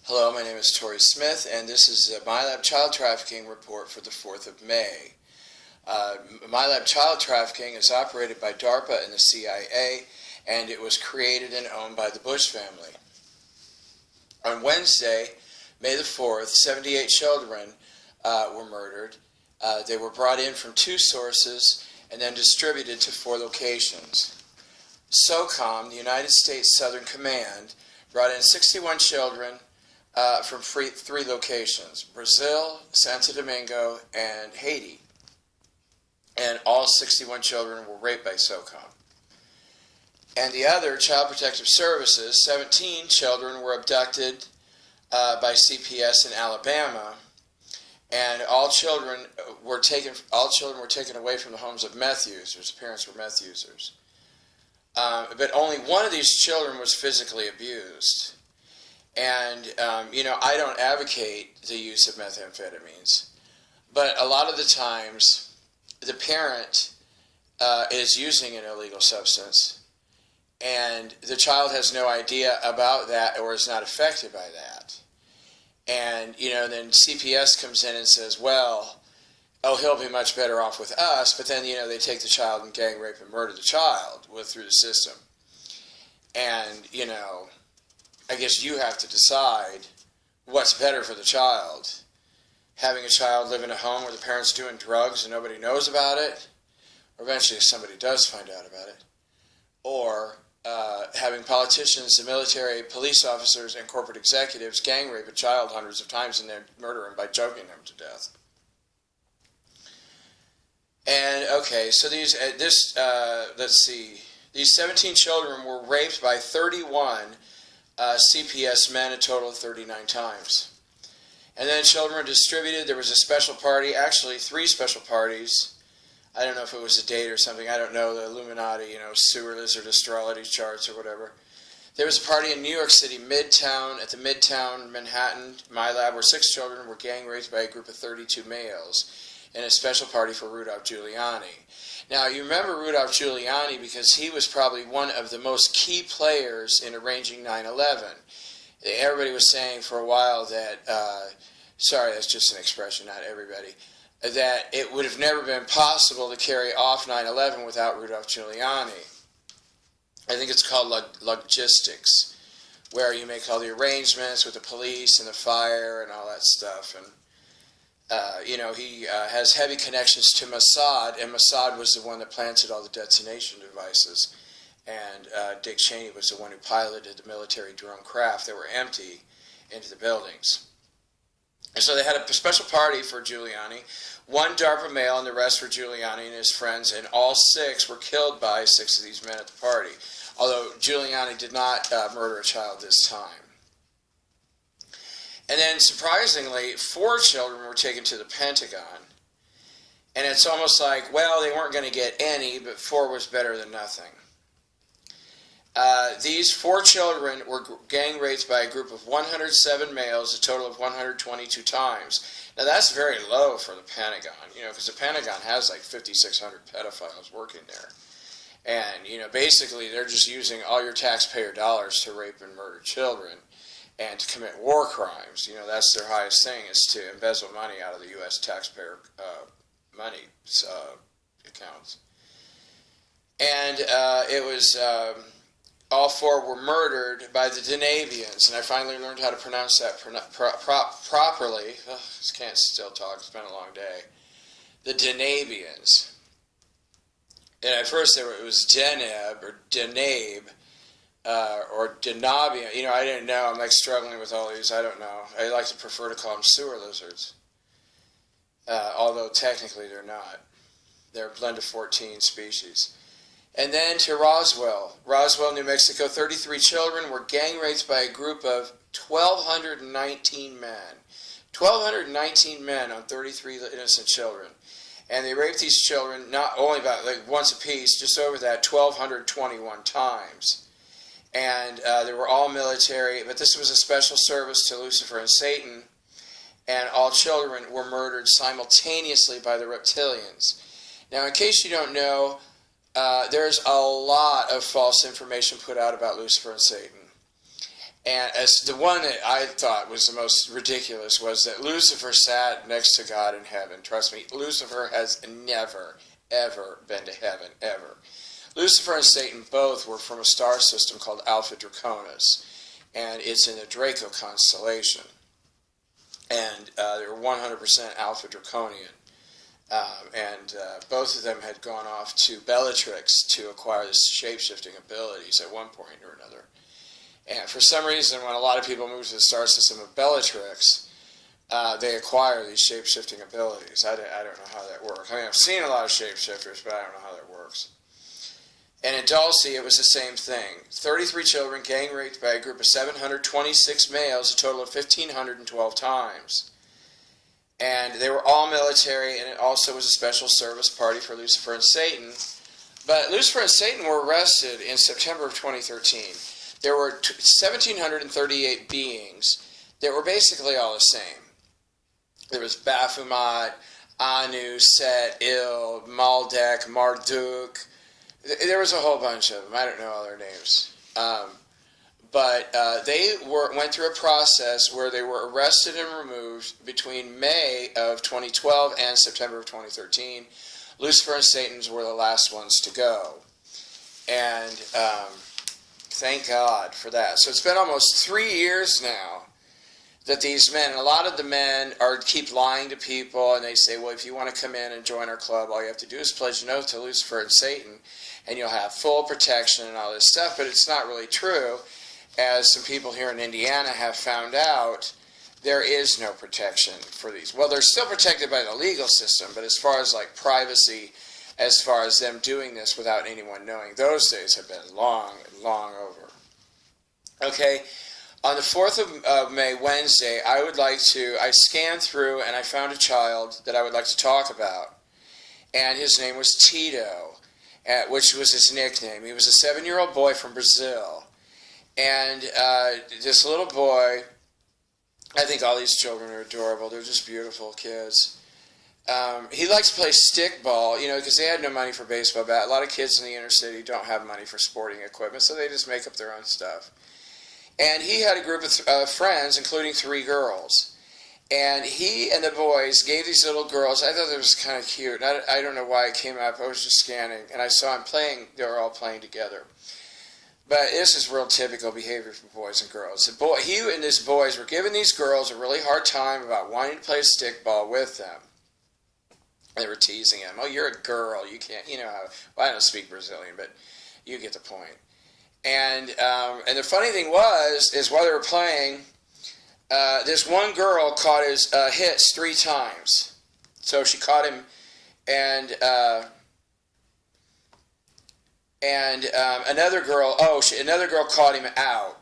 Hello, my name is Tori Smith, and this is the MILAB Child Trafficking Report for the 4th of May. MILAB Child Trafficking is operated by DARPA and the CIA, and it was created and owned by the Bush family. On Wednesday, May the 4th, 78 children were murdered. They were brought in from 2 sources and then distributed to 4 locations. SOCOM, the United States Southern Command, brought in 61 children from 3 locations: Brazil, Santo Domingo, and Haiti. And all 61 children were raped by SOCOM. And the other, Child Protective Services, 17 children were abducted by CPS in Alabama, and all children were taken away from the homes of meth users. Parents were meth users. But only one of these children was physically abused. And, I don't advocate the use of methamphetamines, but a lot of the times the parent is using an illegal substance, and the child has no idea about that or is not affected by that. And, then CPS comes in and says, well, he'll be much better off with us, but then, they take the child and gang rape and murder the child through the system. And, I guess you have to decide what's better for the child. Having a child live in a home where the parent's doing drugs and nobody knows about it, or eventually somebody does find out about it, or having politicians, the military, police officers, and corporate executives gang rape a child hundreds of times and then murder him by choking him to death. And okay, so these 17 children were raped by 31 CPS men, a total of 39 times. And then children were distributed. There was a special party, actually 3 special parties. I don't know if it was a date or something. I don't know, the Illuminati, sewer lizard astrology charts or whatever. There was a party in New York City, Midtown, at the Midtown Manhattan MILAB, where 6 children were gang raped by a group of 32 males, and a special party for Rudolph Giuliani. Now, you remember Rudolph Giuliani because he was probably one of the most key players in arranging 9/11. Everybody was saying for a while that, sorry, that's just an expression, not everybody, that it would have never been possible to carry off 9/11 without Rudolph Giuliani. I think it's called logistics, where you make all the arrangements with the police and the fire and all that stuff. And he has heavy connections to Mossad, and Mossad was the one that planted all the detonation devices. And Dick Cheney was the one who piloted the military drone craft that were empty into the buildings. And so they had a special party for Giuliani. 1 DARPA male and the rest were Giuliani and his friends, and all 6 were killed by 6 of these men at the party. Although Giuliani did not murder a child this time. And then, surprisingly, 4 children were taken to the Pentagon. And it's almost like, well, they weren't going to get any, but 4 was better than nothing. These 4 children were gang raped by a group of 107 males, a total of 122 times. Now, that's very low for the Pentagon, because the Pentagon has like 5,600 pedophiles working there. And, basically, they're just using all your taxpayer dollars to rape and murder children and to commit war crimes. That's their highest thing, is to embezzle money out of the U.S. taxpayer money accounts. And it was, all 4 were murdered by the Denavians, and I finally learned how to pronounce that properly. I can't still talk, it's been a long day. The Denavians. And at first it was Deneb, or Denabe, or Denabian. I didn't know. I'm like struggling with all these. I don't know. I like to prefer to call them sewer lizards. Although technically they're not. They're a blend of 14 species. And then to Roswell, New Mexico. 33 children were gang raped by a group of 1,219 men. 1,219 men on 33 innocent children. And they raped these children not only about once apiece, just over that 1,221 times. And they were all military, but this was a special service to Lucifer and Satan, and all children were murdered simultaneously by the reptilians. Now, in case you don't know, there's a lot of false information put out about Lucifer and Satan. And as the one that I thought was the most ridiculous was that Lucifer sat next to God in heaven. Trust me, Lucifer has never, ever been to heaven, ever. Lucifer and Satan both were from a star system called Alpha Draconis, and it's in the Draco constellation. And they were 100% Alpha Draconian. Both of them had gone off to Bellatrix to acquire the shape-shifting abilities at one point or another. And for some reason, when a lot of people move to the star system of Bellatrix, they acquire these shape-shifting abilities. I don't know how that works. I mean, I've seen a lot of shape-shifters, but I don't know how that works. And in Dulce, it was the same thing. 33 children gang raped by a group of 726 males, a total of 1,512 times. And they were all military, and it also was a special service party for Lucifer and Satan. But Lucifer and Satan were arrested in September of 2013. There were 1,738 beings that were basically all the same. There was Baphomet, Anu, Set, Il, Maldek, Marduk. There was a whole bunch of them. I don't know all their names. But they went through a process where they were arrested and removed between May of 2012 and September of 2013. Lucifer and Satan were the last ones to go. And thank God for that. So it's been almost 3 years now that these men, and a lot of the men keep lying to people, and they say, well, if you want to come in and join our club, all you have to do is pledge an oath to Lucifer and Satan, and you'll have full protection and all this stuff. But it's not really true. As some people here in Indiana have found out, there is no protection for these. Well, they're still protected by the legal system, but as far as like privacy, as far as them doing this without anyone knowing, those days have been long, long over. Okay, on the 4th of May, Wednesday, I scanned through and I found a child that I would like to talk about. And his name was Tito, which was his nickname. He was a 7-year-old boy from Brazil. And this little boy, I think all these children are adorable. They're just beautiful kids. He likes to play stickball, because they had no money for baseball bat. A lot of kids in the inner city don't have money for sporting equipment, so they just make up their own stuff. And he had a group of friends, including 3 girls. And he and the boys gave these little girls, I thought it was kind of cute. And I don't know why it came up. I was just scanning, and I saw them playing. They were all playing together. But this is real typical behavior for boys and girls. He and his boys were giving these girls a really hard time about wanting to play stickball with them. They were teasing him. Oh, you're a girl. You can't, well, I don't speak Brazilian, but you get the point. And the funny thing is while they were playing, this one girl caught his hits 3 times. So she caught him, and another girl caught him out.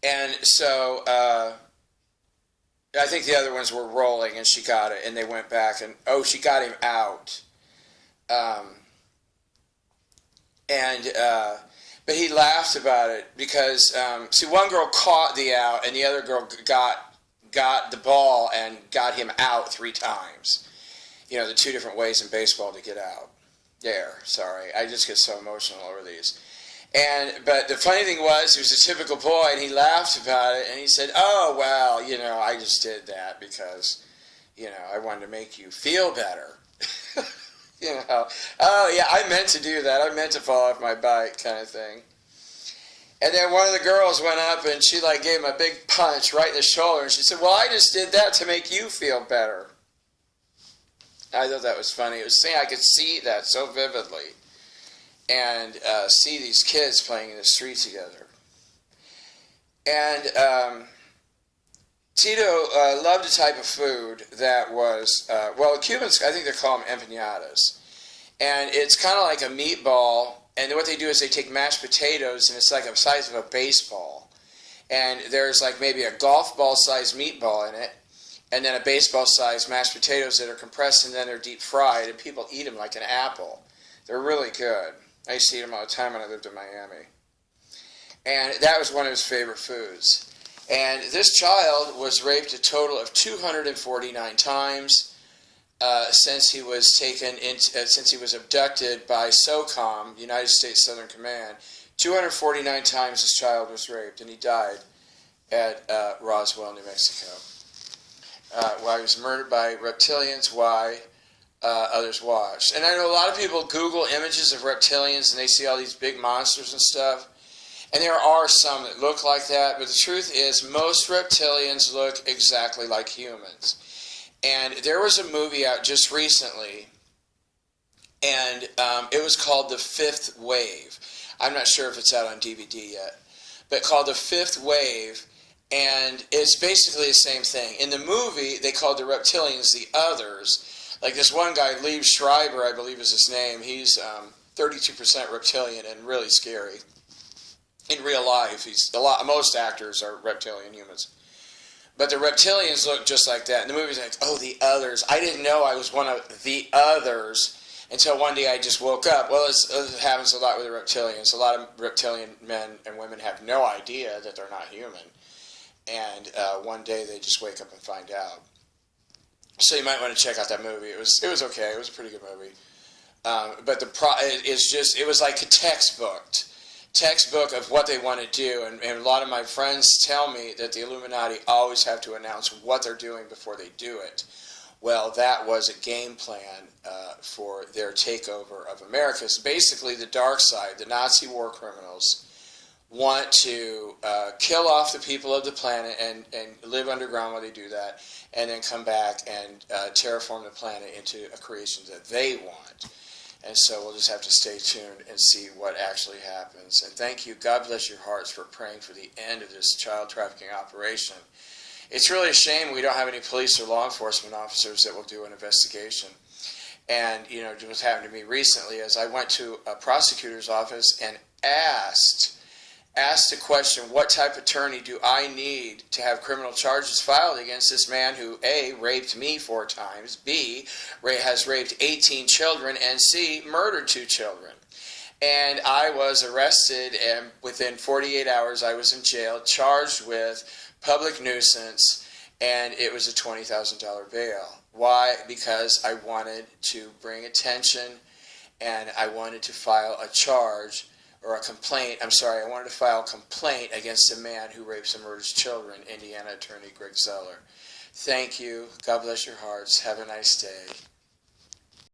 And so I think the other ones were rolling, and she got it, and they went back, and she got him out. But he laughed about it because, one girl caught the out, and the other girl got the ball and got him out 3 times. The 2 different ways in baseball to get out. Sorry, I just get so emotional over these. But the funny thing was, he was a typical boy, and he laughed about it, and he said, oh, well, I just did that because, I wanted to make you feel better. Oh, yeah, I meant to do that. I meant to fall off my bike kind of thing. And then one of the girls went up, and she, gave him a big punch right in the shoulder, and she said, well, I just did that to make you feel better. I thought that was funny. It was saying I could see that so vividly and see these kids playing in the street together. And Tito loved a type of food that was, Cubans, I think they call them empanadas. And it's kind of like a meatball, and what they do is they take mashed potatoes, and it's like the size of a baseball. And there's maybe a golf ball-sized meatball in it, and then a baseball-sized mashed potatoes that are compressed, and then they're deep-fried, and people eat them like an apple. They're really good. I used to eat them all the time when I lived in Miami. And that was one of his favorite foods. And this child was raped a total of 249 times since he was abducted by SOCOM, United States Southern Command, 249 times his child was raped, and he died at Roswell, New Mexico. Why he was murdered by reptilians, why others watched. And I know a lot of people Google images of reptilians and they see all these big monsters and stuff. And there are some that look like that, but the truth is most reptilians look exactly like humans. And there was a movie out just recently, and it was called The Fifth Wave. I'm not sure if it's out on DVD yet, but called The Fifth Wave, and it's basically the same thing. In the movie, they called the reptilians the others. Like this one guy, Liev Schreiber, I believe is his name, he's 32% reptilian and really scary. In real life, most actors are reptilian humans. But the reptilians look just like that. And the movie's like, oh, the others. I didn't know I was one of the others until one day I just woke up. Well, it happens a lot with the reptilians. A lot of reptilian men and women have no idea that they're not human. And one day they just wake up and find out. So you might want to check out that movie. It was okay. It was a pretty good movie. But it was like a textbook of what they want to do, and a lot of my friends tell me that the Illuminati always have to announce what they're doing before they do it. Well, that was a game plan for their takeover of America. So basically, the dark side, the Nazi war criminals, want to kill off the people of the planet and live underground while they do that, and then come back and terraform the planet into a creation that they want. And so we'll just have to stay tuned and see what actually happens. And thank you. God bless your hearts for praying for the end of this child trafficking operation. It's really a shame we don't have any police or law enforcement officers that will do an investigation. And, you know, what happened to me recently is I went to a prosecutor's office and asked the question, what type of attorney do I need to have criminal charges filed against this man who, A, raped me 4 times, B, has raped 18 children, and C, murdered 2 children. And I was arrested, and within 48 hours I was in jail, charged with public nuisance, and it was a $20,000 bail. Why? Because I wanted to bring attention, and I wanted to file a charge, or a complaint, I wanted to file a complaint against a man who rapes and murders children, Indiana attorney Greg Zeller. Thank you. God bless your hearts. Have a nice day.